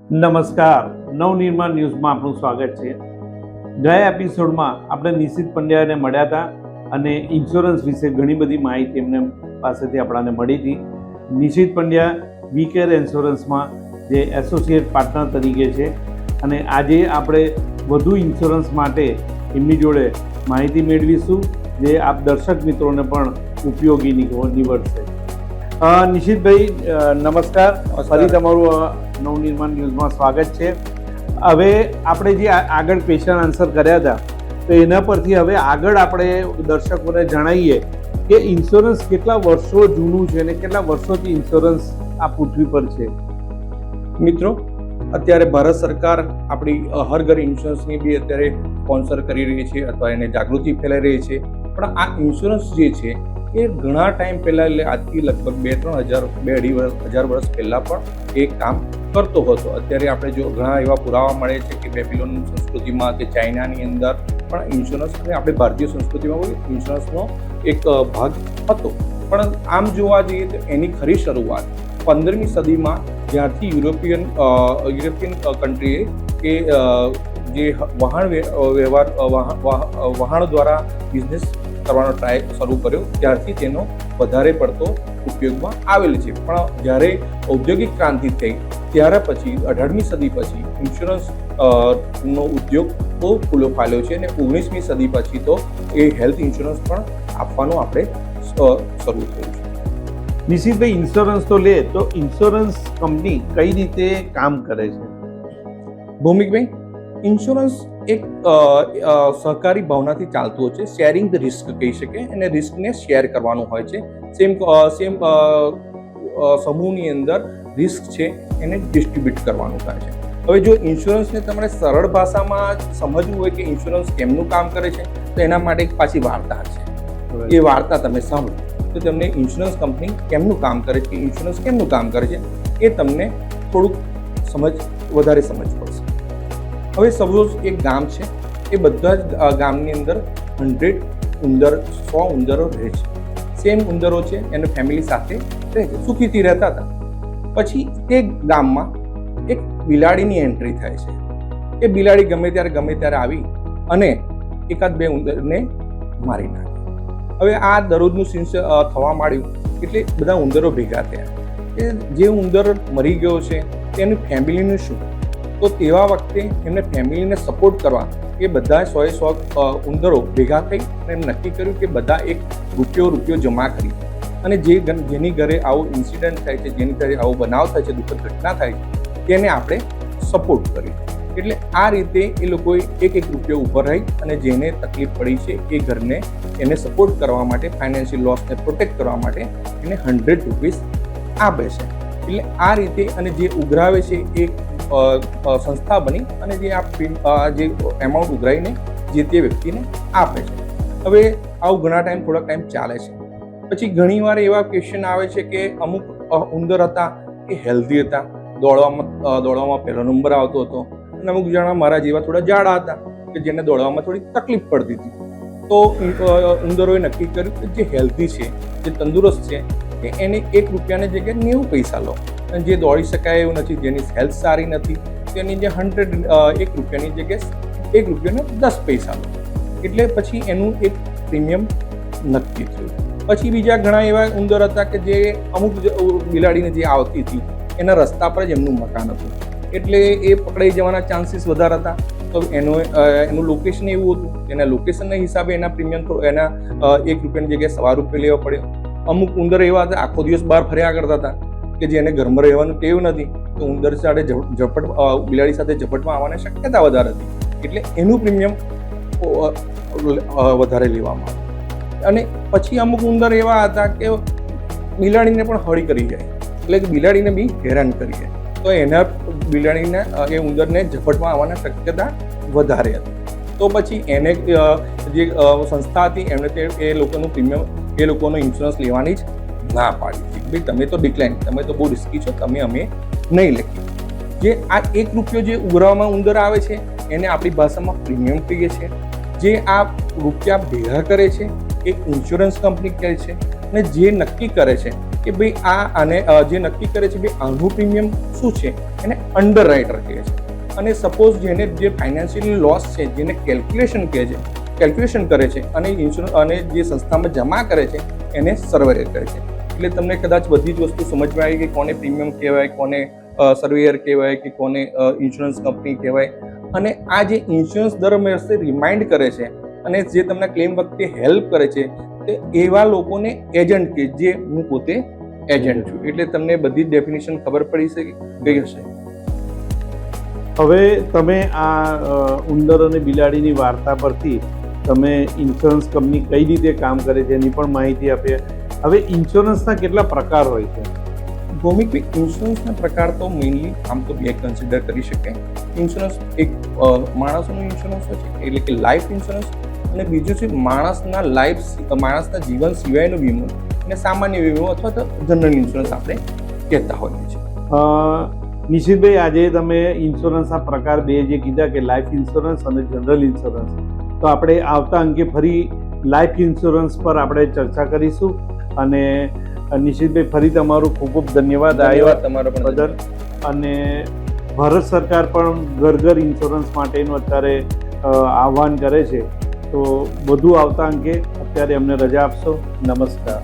નમસ્કાર, નવનિર્માણ ન્યૂઝમાં આપનું સ્વાગત છે. ગયા એપિસોડમાં આપણે નિશિત પંડ્યાને મળ્યા હતા અને ઇન્સ્યોરન્સ વિશે ઘણી બધી માહિતી એમને પાસેથી આપણને મળી હતી. નિશિત પંડ્યા વીકેર ઇન્સ્યોરન્સમાં જે એસોસિએટ પાર્ટનર તરીકે છે અને આજે આપણે વધુ ઇન્સ્યોરન્સ માટે એમની જોડે માહિતી મેળવીશું જે આપ દર્શક મિત્રોને પણ ઉપયોગી નીવડશે. નિશિતભાઈ નમસ્કાર, ફરી તમારું નવનિર્માણ ન્યૂઝમાં સ્વાગત છે. હવે આપણે જે આગળ ક્વેશ્ચન આન્સર કર્યા હતા તો એના પરથી હવે આગળ આપણે દર્શકોને જણાવીએ કે ઇન્સ્યોરન્સ કેટલા વર્ષો જૂનું છે અને કેટલા વર્ષોથી ઇન્સ્યોરન્સ આ પૃથ્વી પર છે. મિત્રો, અત્યારે ભારત સરકાર આપણી હર ઘર ઇન્સ્યોરન્સની બી અત્યારે સ્પોન્સર કરી રહી છે અથવા એને જાગૃતિ ફેલાઈ રહી છે. પણ આ ઇન્સ્યોરન્સ જે છે એ ઘણા ટાઈમ પહેલાં, એટલે આજથી લગભગ 2-2.5 વર્ષ પહેલાં પણ એ કામ કરતો હતો. અત્યારે આપણે જો ઘણા એવા પુરાવા મળે છે કે બેબીલોન સંસ્કૃતિમાં કે ચાઇનાની અંદર પણ ઇન્સ્યોરન્સ અને આપણે ભારતીય સંસ્કૃતિમાં કોઈ ઇન્સ્યોરન્સનો એક ભાગ હતો. પણ આમ જોવા જઈએ તો એની ખરી શરૂઆત 15મી સદીમાં જ્યારથી યુરોપિયન કન્ટ્રીએ કે જે વહાણ દ્વારા બિઝનેસ કરવાનો ટ્રાય શરૂ કર્યો ત્યારથી તેનો વધારે પડતો ઉપયોગમાં આવેલ છે. પણ જ્યારે ઔદ્યોગિક ક્રાંતિ થઈ ત્યારે પછી 18મી સદી પછી ઇન્સ્યોરન્સ નો ઉદ્યોગ બહુ ખુલ્લો ફાલ્યો છે અને 19મી સદી પછી તો એ હેલ્થ ઇન્સ્યોરન્સ પણ આપવાનું આપણે શરૂ થયું છે. નિશિતભાઈ, ઇન્સ્યોરન્સ તો લે તો ઇન્સ્યોરન્સ કંપની કઈ રીતે કામ કરે છે? ભૌમિકભાઈ, ઇન્સ્યોરન્સ એક સહકારી ભાવનાથી ચાલતું હોય છે. શેરિંગ ધ રિસ્ક કહી શકે અને રિસ્કને શેર કરવાનું હોય છે. સેમ સમૂહની અંદર રિસ્ક છે એને ડિસ્ટ્રીબ્યુટ કરવાનું થાય છે. હવે જો ઇન્સ્યોરન્સને તમારે સરળ ભાષામાં સમજવું હોય કે ઇન્સ્યોરન્સ કેમનું કામ કરે છે તો એના માટે એક પાછી વાર્તા છે. એ વાર્તા તમે સાંભળો તો તમને ઇન્સ્યોરન્સ કંપની કેમનું કામ કરે છે, ઇન્સ્યોરન્સ કેમનું કામ કરે છે એ તમને થોડુંક વધારે સમજ પડશે. હવે સપોઝ એક ગામ છે, એ બધા જ ગામની અંદર 100 ઉંદરો રહે છે. સેમ ઉંદરો છે, એની ફેમિલી સાથે રહે છે, સુખીથી રહેતા હતા. પછી તે ગામમાં એક બિલાડીની એન્ટ્રી થાય છે. એ બિલાડી ગમે ત્યારે આવી અને 1-2 ઉંદરને મારી નાખે. હવે આ દરરોજનું સીન થવા માંડ્યું એટલે બધા ઉંદરો ભેગા થયા કે જે ઉંદર મરી ગયો છે તેની ફેમિલીનું શું. તો તેવા વખતે એમને ફેમિલીને સપોર્ટ કરવા એ બધા 100 ઉંદરો ભેગા થઈ અને એમ નક્કી કર્યું કે બધા એક રૂપિયો જમા કરી અને જેની ઘરે આવો ઇન્સિડન્ટ થાય છે, જેની ઘરે આવો બનાવ થાય છે, દુઃખદ ઘટના થાય છે તેને આપણે સપોર્ટ કરીએ. એટલે આ રીતે એ લોકોએ એક રૂપિયો ઉપર રહી અને જેને તકલીફ પડી છે એ ઘરને એને સપોર્ટ કરવા માટે, ફાઇનાન્શિયલ લોસને પ્રોટેક્ટ કરવા માટે એને 100 રૂપીસ આપે છે. એટલે આ રીતે અને જે ઉઘરાવે છે એ સંસ્થા બની અને જે એમાઉન્ટ ઉઘરાઈને જે તે વ્યક્તિને આપે છે. હવે આવું થોડાક ટાઈમ ચાલે છે. પછી ઘણીવાર એવા ક્વેશ્ચન આવે છે કે અમુક ઉંદર હતા એ હેલ્ધી હતા, દોડવામાં પહેલો નંબર આવતો હતો અને અમુક જણા મારા જેવા થોડા જાડા હતા કે જેને દોડવામાં થોડી તકલીફ પડતી હતી. તો ઉંદરોએ નક્કી કર્યું કે જે હેલ્ધી છે, જે તંદુરસ્ત છે કે એને 1 રૂપિયાની જગ્યાએ 90 પૈસા લો અને જે દોડી શકાય એવું નથી, જેની હેલ્થ સારી નથી તેની જે 1 રૂપિયાની જગ્યાએ 1 રૂપિયાને 10 પૈસા લો. એટલે પછી એનું એક પ્રીમિયમ નક્કી થયું. પછી બીજા ઘણા એવા ઉંદર હતા કે જે અમુક બિલાડીને જે આવતી હતી એના રસ્તા પર જ એમનું મકાન હતું એટલે એ પકડાઈ જવાના ચાન્સીસ વધારે હતા. તો એનું લોકેશન એવું હતું, એના લોકેશનના હિસાબે એના પ્રીમિયમ એના 1 રૂપિયાની જગ્યાએ 1.25 રૂપિયા લેવા પડ્યો. અમુક ઉંદર એવા હતા આખો દિવસ બહાર ફર્યા કરતા હતા કે જેને ઘરમાં રહેવાનું ટેવ નથી તો ઉંદર સાથે બિલાડી સાથે ઝપટમાં આવવાની શક્યતા વધારે હતી. એટલે એનું પ્રીમિયમ વધારે લેવામાં આવે. અને પછી અમુક ઉંદર એવા હતા કે બિલાડીને પણ હળી કરી જાય, એટલે કે બિલાડીને બી હેરાન કરી જાય તો એના બિલાડીને એ ઉંદરને ઝપટમાં આવવાની શક્યતા વધારે હતી. તો પછી એને જે સંસ્થા હતી એમણે એ લોકોનું પ્રીમિયમ, એ લોકોનો ઇન્સ્યોરન્સ લેવાની જ ના પાડી. ભાઈ તમે તો ડિક્લાઇન, તમે તો બહુ રિસ્કી છો, અમે નહીં લખીએ. જે આ 1 રૂપિયો જે ઉઘરાવામાં ઉંદર આવે છે એને આપણી ભાષામાં પ્રીમિયમ કહીએ છીએ. જે આ રૂપિયા ભેગા કરે છે એક ઇન્સ્યોરન્સ કંપની કહે છે અને જે નક્કી કરે છે કે ભાઈ આને જે નક્કી કરે છે ભાઈ આનું પ્રીમિયમ શું છે એને અંડર રાઇટર કહે છે. અને સપોઝ જેને જે ફાઇનાન્શિયલી લોસ છે જેને કેલ્ક્યુલેશન કરે છે અને ઇન્સ્યોરન્સ અને જે સંસ્થામાં જમા કરે છે એને સર્વેયર કહે છે. એટલે તમને કદાચ બધી જ વસ્તુ સમજમાં આવી કે કોને પ્રીમિયમ કહેવાય, કોને સર્વેયર કહેવાય કે કોને ઇન્સ્યોરન્સ કંપની કહેવાય. અને આ જે ઇન્સ્યોરન્સ દર વર્ષે રિમાઇન્ડ કરે છે અને જે તમને ક્લેમ વખતે હેલ્પ કરે છે તે એવા લોકોને એજન્ટ કે જે હું પોતે એજન્ટ છું. એટલે તમને બધી જ ડેફિનેશન ખબર પડી ગઈ હશે. હવે તમે આ ઉંદર અને બિલાડીની વાર્તા પરથી તમે ઇન્સ્યોરન્સ કંપની કઈ રીતે કામ કરે છે એની પણ માહિતી આપી. હવે ઇન્સ્યોરન્સના કેટલા પ્રકાર હોય છે? ભૌમિકભાઈ, ઇન્સ્યોરન્સના પ્રકાર તો મેઇનલી આમ તો બે કન્સિડર કરી શકાય. ઇન્સ્યોરન્સ એક માણસોનું ઇન્સ્યોરન્સ હોય છે એટલે કે લાઈફ ઇન્સ્યોરન્સ, અને બીજું છે માણસના જીવન સિવાયનો વીમો અને સામાન્ય વીમો અથવા તો જનરલ ઇન્સ્યોરન્સ આપણે કહેતા હોઈએ છીએ. નિશિતભાઈ, આજે તમે ઇન્સ્યોરન્સના પ્રકાર બે જે કીધા કે લાઈફ ઇન્સ્યોરન્સ અને જનરલ ઇન્સ્યોરન્સ, તો આપણે આવતા અંકે ફરી લાઈફ ઇન્સ્યોરન્સ પર આપણે ચર્ચા કરીશું. અને નિશિતભાઈ, ફરી તમારું ખૂબ ખૂબ ધન્યવાદ તમારો પણ બદલ. અને ભારત સરકાર પણ ઘર ઇન્સ્યોરન્સ માટેનું અત્યારે આહ્વાન કરે છે, તો વધુ આવતા અંકે અત્યારે અમને રજા આપશો. નમસ્કાર.